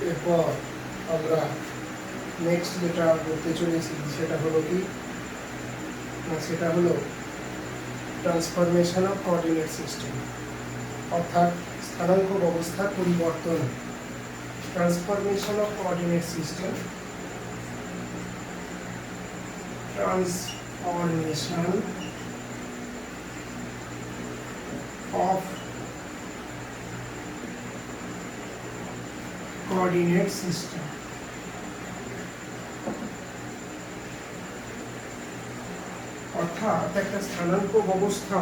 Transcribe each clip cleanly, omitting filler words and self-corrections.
এরপর আমরা নেক্সট যেটা করতে চলেছি সেটা হলো কি না, সেটা হলো ট্রান্সফরমেশন অফ কোঅর্ডিনেট সিস্টেম, অর্থাৎ স্থানাঙ্ক ব্যবস্থার পরিবর্তন। Transformation of coordinate system, transformation of coordinate system. অর্থাৎ একটা স্থানাঙ্ক ব্যবস্থা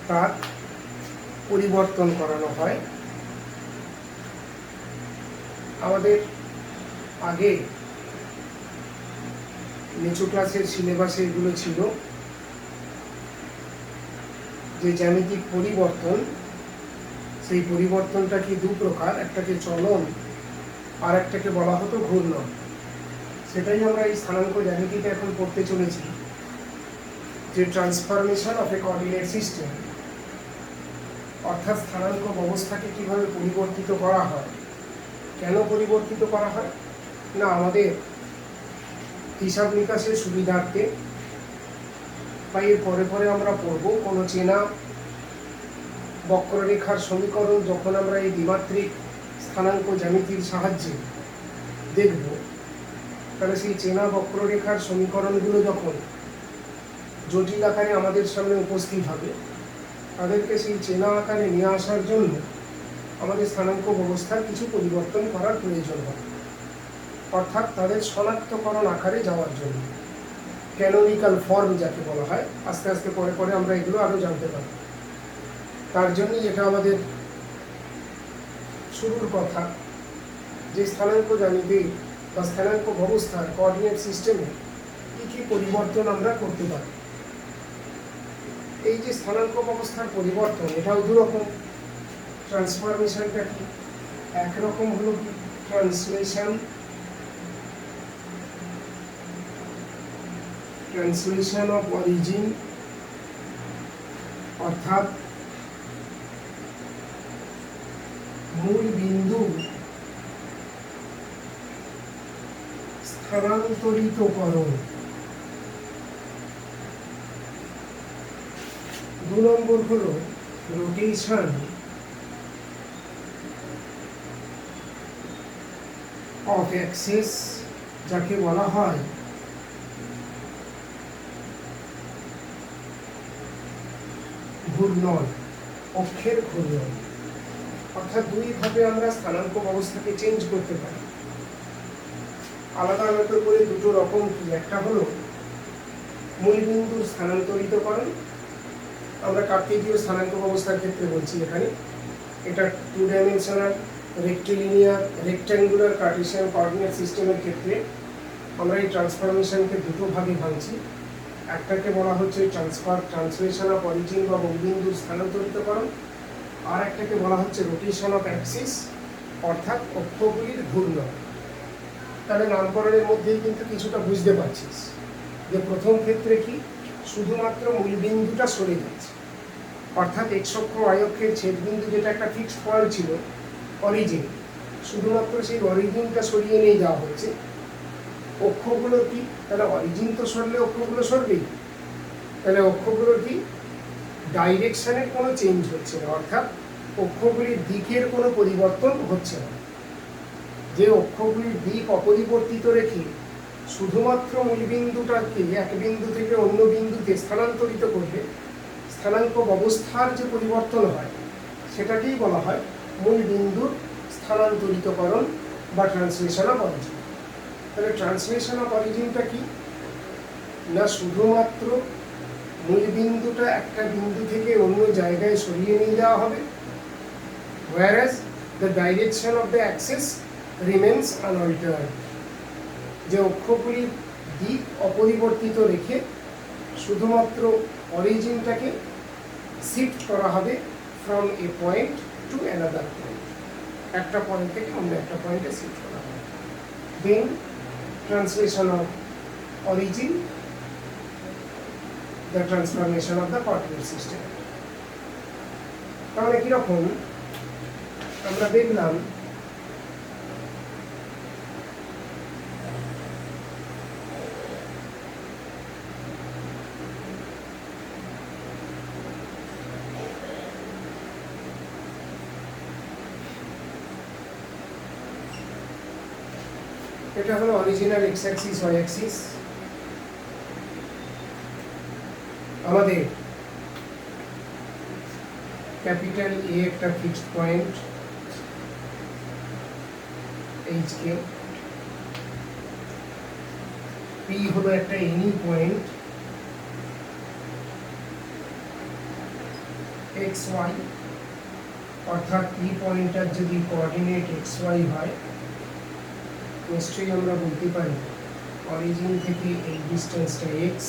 তার পরিবর্তন করানো হয়। আমাদের আগে নিচু ক্লাসের সিলেবাসে এগুলো ছিল যে জ্যামিতিক পরিবর্তন, সেই পরিবর্তনটা কি দু প্রকার, একটাকে চলন আর একটাকে বলা হতো ঘূর্ণন। সেটাই আমরা এই স্থানাঙ্ক জ্যামিতিতে এখন পড়তে চলেছি, যে transformation of A coordinate system, অর্থাৎ স্থানাঙ্ক ব্যবস্থাকে কিভাবে পরিবর্তিত করা হয়। কেন পরিবর্তিত করা হয় না, আমাদের হিসাব নিকাশের সুবিধার্থে বা এর পরে পরে আমরা পড়ব কোনো চেনা বক্ররেখার সমীকরণ যখন আমরা এই দ্বিমাত্রিক স্থানাঙ্ক জ্যামিতির সাহায্যে দেখব, তাহলে সেই চেনা বক্ররেখার সমীকরণগুলো যখন জটিল আকারে আমাদের সামনে উপস্থিত হবে, তাদেরকে সেই চেনা আকারে নিয়ে আসার জন্য আমাদের স্থানাঙ্ক ব্যবস্থার কিছু পরিবর্তন করার প্রয়োজন হবে, অর্থাৎ তাদের শনাক্তকরণ আকারে যাওয়ার জন্য, ক্যানোনিক্যাল ফর্ম যাকে বলা হয়। আস্তে আস্তে পরে পরে আমরা এগুলো আরও জানতে পারব। তার জন্যই এটা আমাদের শুরুর কথা, যে স্থানাঙ্ক জ্যামিতি বা স্থানাঙ্ক ব্যবস্থার কোঅর্ডিনেট সিস্টেমে কী কী পরিবর্তন আমরা করতে পারি। এই যে স্থানাঙ্ক ব্যবস্থার পরিবর্তন, এটাও দুরকম। ট্রান্সফরমেশনটা কি, একরকম হলো কি ট্রান্সলেশন অফ অরিজিন, অর্থাৎ মূল বিন্দু স্থানান্তরিতকরণ। 2 নম্বর হলো রোটেশন অফ অ্যাক্সিস, যাকে বলা হয় ঘূর্ণন, অক্ষের ঘূর্ণন। অর্থাৎ দুই ভাবে আমরা স্থানাঙ্ক ব্যবস্থাকে চেঞ্জ করতে পারি। আলাদা আলাদা করে দুটো রকম কি, একটা হলো মূলবিন্দুর স্থানান্তরিতকরণ, আমরা কার্টেজীয় স্থানাঙ্ক ব্যবস্থার ক্ষেত্রে বলছি এখানে। এটা 2 ডাইমেনশনাল রেক্ট্যাঙ্গুলার কার্টেসিয়ান কোঅর্ডিনেট সিস্টেমের ক্ষেত্রে আমরা এই ট্রান্সফরমেশনকে দুটো ভাগে ভাঙছি। একটাকে বলা হচ্ছে ট্রান্সলেশন অফ অরিজিন বা মূলবিন্দুর স্থানান্তরিতকরণ, আর একটাকে বলা হচ্ছে রোটেশন অফ অ্যাক্সিস, অর্থাৎ অক্ষগুলির ঘূর্ণন। তাহলে নামকরণের মধ্যেই কিন্তু কিছুটা বুঝতে পারছিস যে প্রথম ক্ষেত্রে কি শুধুমাত্র মূলবিন্দুটা সরে যাচ্ছে, অর্থাৎ এক্স অক্ষ ওয়াই অক্ষের ছেদবিন্দু যেটা একটা ফিক্সড পয়েন্ট ছিল অরিজিন, শুধুমাত্র সেই অরিজিনটা সরিয়ে নিয়ে যাওয়া হচ্ছে। অক্ষগুলো কি, তাহলে অরিজিন তো সরলে অক্ষগুলো সরবেই, তাহলে অক্ষগুলোর কি ডাইরেকশনের কোনো চেঞ্জ হচ্ছে না, অর্থাৎ অক্ষগুলির দিকের কোনো পরিবর্তন হচ্ছে না। যে অক্ষগুলির দিক অপরিবর্তিত রেখে শুধুমাত্র মূলবিন্দুটাকে এক বিন্দু থেকে অন্য বিন্দুতে স্থানান্তরিত করবে, স্থানাঙ্ক ব্যবস্থার যে পরিবর্তন হয় সেটাকেই বলা হয় মূলবিন্দুর স্থানান্তরিতকরণ বা ট্রান্সলেশন অফ অরিজিন। তাহলে ট্রান্সলেশন অফ অরিজিনটা কি না, শুধুমাত্র মূলবিন্দুটা একটা বিন্দু থেকে অন্য জায়গায় সরিয়ে নিয়ে যাওয়া হবে, whereas the direction of the axis remains unaltered। যে অক্ষগুলির দিক অপরিবর্তিত রেখে শুধুমাত্র অরিজিনটাকে শিফট করা হবে from a point to another point, একটা পয়েন্ট থেকে অন্য একটা পয়েন্টে শিফট করা হবে। Then translation of origin, the transformation of the coordinate system। তাহলে কিরকম আমরা দেখলাম এটা হলো original X axis Y axis. আমাদের ক্যাপিটাল এ একটা fixed point H K, P হলো একটা এনি পয়েন্ট এক্স ওয়াই, অর্থাৎ পি পয়েন্টার যদি কোঅর্ডিনেট এক্স ওয়াই হয়, নিশ্চয়ই আমরা বলতে পারি অরিজিন থেকে এই ডিস্টেন্সটা এক্স,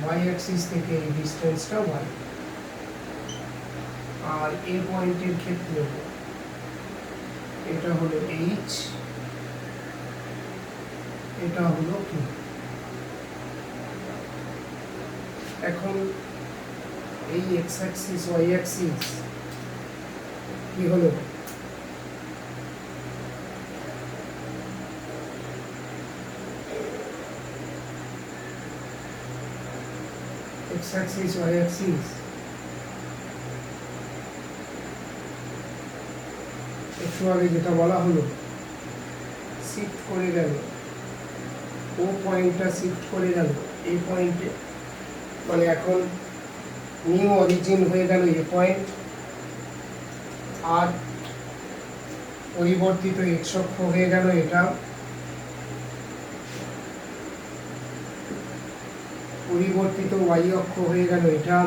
ওয়াই অ্যাক্সিস থেকে এই ডিস্টেন্সটা ওয়াই। আর এ পয়েন্টের ক্ষেত্রে এটা হলো এইচ, এটা হলো কি। এখন এই এক্স অ্যাক্সিস ওয়াই অ্যাক্সিস কি হলো, এক্স অ্যাক্সিস ওয়াই অ্যাক্সিস একটু আগে যেটা বলা হলো শিফট করে গেল, ও পয়েন্টটা শিফট করে গেল এই পয়েন্টে, মানে এখন নিউ অরিজিন হয়ে গেল এ পয়েন্ট, আর পরিবর্তিত এক্স অক্ষ হয়ে গেল এটা, পরিবর্তিত ওয়াই অক্ষ হয়ে গেল এটা,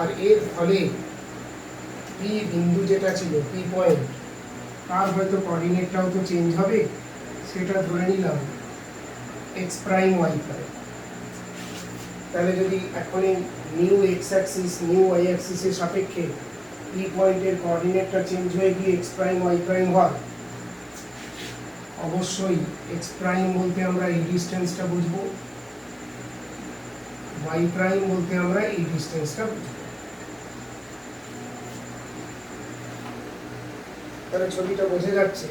আর এর ফলে পি বিন্দু যেটা ছিল পি পয়েন্ট, তার হয়তো কোঅর্ডিনেটটাও তো চেঞ্জ হবে, সেটা ধরে নিলাম এক্স প্রাইম ওয়াই প্রাইম। তাহলে যদি এখন এই new X axis new Y অ্যাক্সিসের সাপেক্ষে পি পয়েন্টের কোঅর্ডিনেটটা চেঞ্জ হয়ে গিয়ে এক্স প্রাইম ওয়াই প্রাইম হয়, অবশ্যই এক্স প্রাইম বলতে আমরা এই ডিস্টেন্সটা বুঝবো, ওয়াই প্রাইম বলতে আমরা এই ডিস্টেন্সটা বুঝবো। তাহলে ছবিটা বোঝা যাচ্ছে,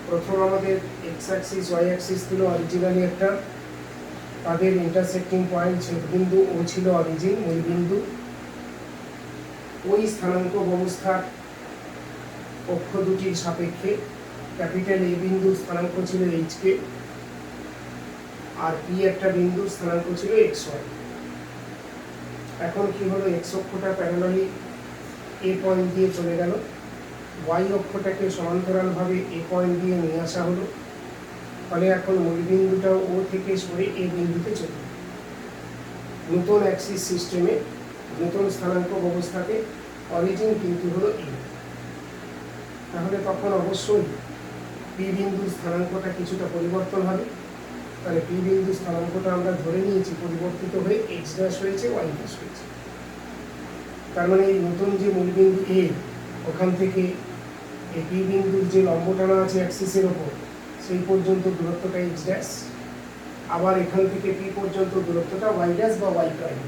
প্রথম আমাদের এক্স অ্যাক্সিস ওয়াই অ্যাক্সিস ছিল অরিজিনালি একটা, তাদের ইন্টারসেক্টিং পয়েন্ট ছেদবিন্দু ও ছিল অরিজিন মূলবিন্দু। ওই স্থানাঙ্ক ব্যবস্থার অক্ষ দুটির সাপেক্ষে ক্যাপিটাল এ বিন্দুর স্থানাঙ্ক ছিল এইচ কে, আর পি একটা বিন্দুর স্থানাঙ্ক ছিল এক্স ওয়াই। এখন কি হলো, এক্স অক্ষটা প্যারালালি এ পয়েন্ট দিয়ে চলে গেল, ওয়াই অক্ষটাকে সমান্তরালভাবে এ পয়েন্ট দিয়ে নিয়ে আসা হলো, ফলে এখন মূলবিন্দুটা ও থেকে সরে এ বিন্দুতে চলে গেল। নতুন অ্যাক্সিস সিস্টেমে নতুন স্থানাঙ্ক ব্যবস্থাতে অরিজিন কিন্তু হলো এ। তাহলে তখন অবশ্যই পি বিন্দুর স্থানাঙ্কটা কিছুটা পরিবর্তন হবে। তাহলে পি বিন্দুর স্থানাঙ্কটা আমরা ধরে নিয়েছি পরিবর্তিত হয়ে এক্স ড্যাশ হয়েছে, ওয়াই ড্যাশ হয়েছে। তার মানে এই নতুন যে মূলবিন্দু এ, ওখান থেকে এই পি বিন্দুর যে লম্ব টানা আছে অ্যাক্সিসের ওপর, সেই পর্যন্ত দূরত্বটা এক্স ড্যাশ, আবার এখান থেকে পি পর্যন্ত দূরত্বটা ওয়াই ড্যাশ বা ওয়াই প্রাইম।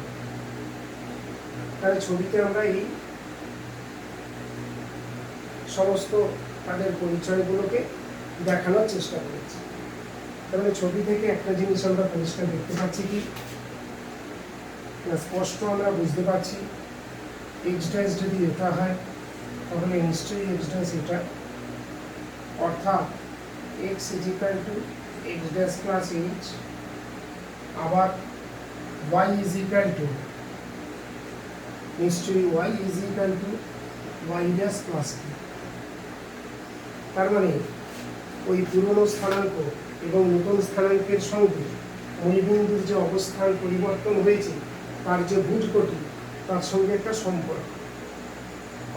তাহলে ছবিতে আমরা এই সমস্ত তাদের পরিচয়গুলোকে দেখানোর চেষ্টা করেছি। তাহলে ছবি থেকে একটা জিনিস আমরা পরিষ্কার দেখতে পাচ্ছি কি না, স্পষ্ট আমরা বুঝতে পারছি এক্স ড্যাশ যদি এটা হয় তাহলে নিশ্চয়ই এক্স ড্যাশ এটা, অর্থাৎ X is equal to X dash plus H, আবার ওয়াই ইজ ইকুয়াল টু নিশ্চয়ই Y is equal to Y dash plus T. তার মানে ওই পুরনো স্থানাঙ্ক এবং নতুন স্থানাঙ্কের সঙ্গে মূলবিন্দুর যে অবস্থান পরিবর্তন হয়েছে তার যে ভুজকটি, তার সঙ্গে একটা সম্পর্ক,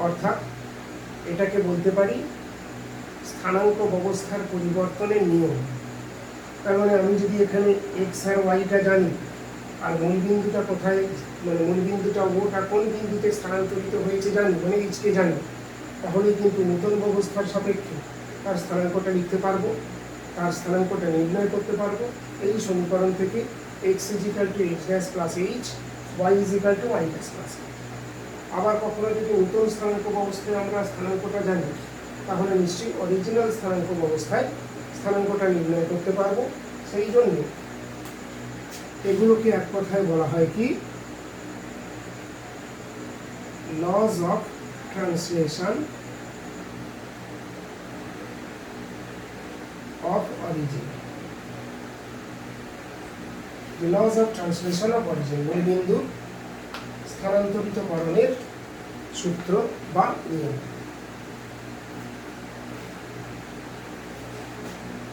অর্থাৎ এটাকে বলতে পারি স্থানাঙ্ক ব্যবস্থার পরিবর্তনের নিয়ম। তার মানে আমি যদি এখানে এক্স আর ওয়াইটা জানি, আর মূলবিন্দুটা কোথায়, মানে মূলবিন্দুটা ওটা কোন বিন্দুতে স্থানান্তরিত হয়েছে জানি, মানে এইচকে জানি, তাহলে কিন্তু নতুন ব্যবস্থার সাপেক্ষে তার স্থানাঙ্কটা লিখতে পারবো, তার স্থানাঙ্কটা নির্ণয় করতে পারবো এই সমীকরণ থেকে। X is equal to X dash plus H, Y is equal to Y dash plus. আবার কখনো যদি নতুন স্থানাঙ্ক ব্যবস্থায় আমরা স্থানাঙ্কটা জানি, তাহলে নিশ্চয়ই অরিজিনাল স্থানাঙ্ক ব্যবস্থায় স্থানাঙ্কটা নির্ণয় করতে পারবো। সেই জন্যে এগুলোকে এক কথায় বলা হয় কি laws of translation of origin. The laws of translation of origin, মূলবিন্দু স্থানান্তরিতকরণের সূত্র বা নিয়ম।